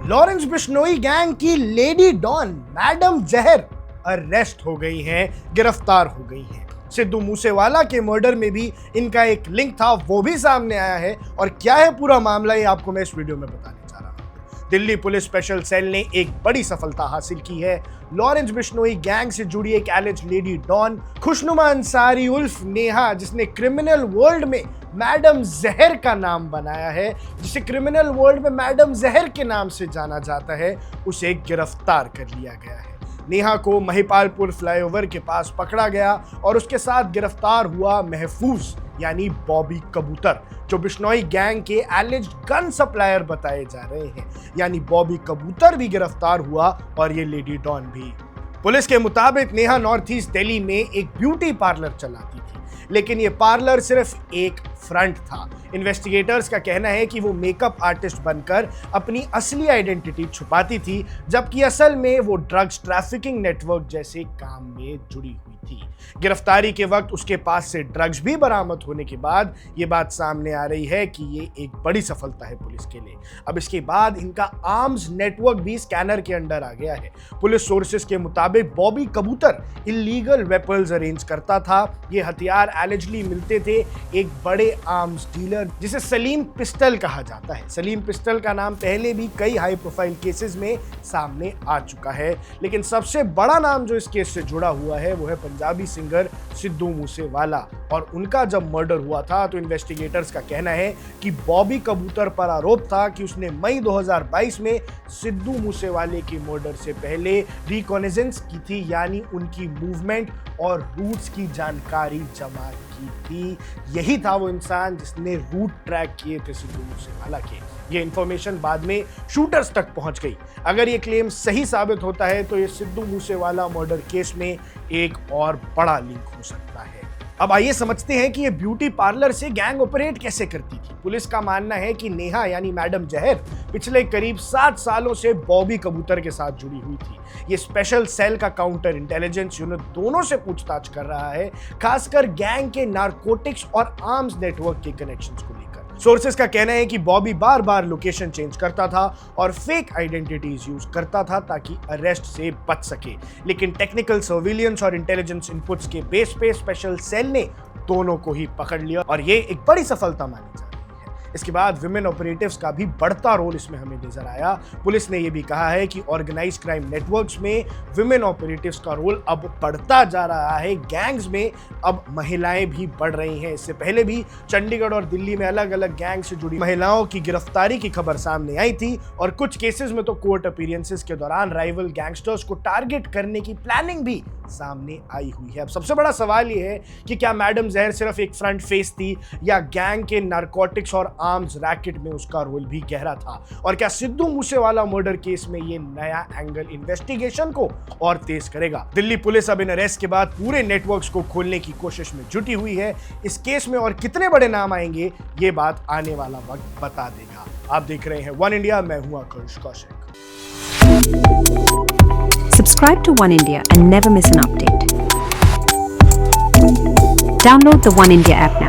Lawrence Bishnoi gang की lady don madam जहर arrest हो गई हैं, गिरफ्तार हो गई हैं। सिद्धू मूसेवाला के मर्डर में भी इनका एक लिंक था, वो भी सामने आया है। और क्या है पूरा मामला, ये आपको मैं इस वीडियो में बताने जा रहा हूं। दिल्ली पुलिस स्पेशल सेल ने एक बड़ी सफलता हासिल की है। लॉरेंस बिश्नोई गैंग से जुड़ी एक एलिज लेडी डॉन खुशनुमा अंसारी उल्फ नेहा, जिसने क्रिमिनल वर्ल्ड में मैडम जहर का नाम बनाया है, जिसे क्रिमिनल वर्ल्ड में मैडम जहर के नाम से जाना जाता है, उसे गिरफ्तार कर लिया गया है। नेहा को महिपालपुर फ्लाईओवर के पास पकड़ा गया और उसके साथ गिरफ्तार हुआ महफूज यानी बॉबी कबूतर, जो बिश्नोई गैंग के एलिज्ड गन सप्लायर बताए जा रहे हैं। यानी बॉबी कबूतर भी गिरफ्तार हुआ और ये लेडी डॉन भी। पुलिस के मुताबिक नेहा नॉर्थ ईस्ट दिल्ली में एक ब्यूटी पार्लर चलाती थी, लेकिन ये पार्लर सिर्फ एक फ्रंट था। इन्वेस्टिगेटर्स का कहना है कि वो मेकअप आर्टिस्ट बनकर अपनी असली आइडेंटिटी छुपाती थी, जबकि असल में वो ड्रग्स ट्रैफिकिंग नेटवर्क जैसे काम में जुड़ी हुई थी। गिरफ्तारी के वक्त उसके पास से ड्रग्स भी बरामद होने के बाद ये बात सामने आ रही है कि ये एक बड़ी सफलता है पुलिस के लिए। अब इसके बाद इनका आर्म्स नेटवर्क भी स्कैनर के अंडर आ गया है। पुलिस सोर्सेस के मुताबिक बॉबी कबूतर इलीगल वेपन्स अरेंज करता था। ये हथियार एलिजली मिलते थे एक बड़े आर्म्स डीलर जिसे सलीम पिस्टल कहा जाता है। सलीम पिस्टल का नाम पहले भी कई हाई प्रोफाइल केसेस में सामने आ चुका है, लेकिन सबसे बड़ा नाम जो इस केस से जुड़ा हुआ है वो है पंजाबी सिंगर सिद्धू मूसेवाला। और उनका जब मर्डर हुआ था तो इन्वेस्टिगेटर्स का कहना है कि बॉबी कबूतर पर आरोप था कि उसने मई 2022 में सिद्धू मूसेवाले के मर्डर से पहले रिकॉनेजेंस की थी, यानी उनकी मूवमेंट और रूट्स की जानकारी जमा की थी। यही था वो इंसान जिसने रूट ट्रैक किए थे सिद्धू मूसेवाला के। ये इंफॉर्मेशन बाद में शूटर्स तक पहुंच गई। अगर ये क्लेम सही साबित होता है तो ये सिद्धू मूसेवाला मर्डर केस में एक और बड़ा लिंक हो सकता है। अब आइए समझते हैं कि ये ब्यूटी पार्लर से गैंग ऑपरेट कैसे करती थी। पुलिस का मानना है कि नेहा यानी मैडम जहर पिछले करीब 7 सालों से बॉबी कबूतर के साथ जुड़ी हुई थी। ये स्पेशल सेल का काउंटर इंटेलिजेंस यूनिट दोनों से पूछताछ कर रहा है, खासकर गैंग के नारकोटिक्स और आर्म्स नेटवर्क के कनेक्शंस को लेकर। सोर्सेस का कहना है कि बॉबी बार बार लोकेशन चेंज करता था और फेक आइडेंटिटीज यूज करता था ताकि अरेस्ट से बच सके, लेकिन टेक्निकल सर्विलियंस और इंटेलिजेंस इनपुट्स के बेस पे स्पेशल सेल ने दोनों को ही पकड़ लिया और ये एक बड़ी सफलता मानी जाती है। इसके बाद विमेन ऑपरेटिव्स का भी बढ़ता रोल इसमें हमें नजर आया। पुलिस ने यह भी कहा है कि ऑर्गेनाइज्ड क्राइम नेटवर्क्स में विमेन ऑपरेटिव्स का रोल अब बढ़ता जा रहा है। गैंग्स में अब महिलाएं भी बढ़ रही हैं। इससे पहले भी चंडीगढ़ और दिल्ली में अलग अलग गैंग से जुड़ी महिलाओं की गिरफ्तारी की खबर सामने आई थी और कुछ केसेस में तो कोर्ट अपीयरेंसेस के दौरान राइवल गैंगस्टर्स को टारगेट करने की प्लानिंग भी सामने आई हुई है। अब सबसे बड़ा सवाल यह है कि क्या मैडम जहर सिर्फ एक फ्रंट फेस थी या गैंग के नारकोटिक्स और आर्म्स रैकेट में उसका रोल भी गहरा था? और क्या सिद्धू मूसेवाला मर्डर केस में ये नया एंगल इन्वेस्टिगेशन को और तेज करेगा? दिल्ली पुलिस अब इन अरेस्ट के बाद पूरे नेटवर्क्स को खोलने की कोशिश में जुटी हुई है। इस केस में और कितने बड़े नाम आएंगे ये बात आने वाला वक्त बता देगा। आप देख रहे हैं वन इंडिया, मैं हूं आकाश Kaushik. Subscribe to One India and never miss an update. Download the One India app now.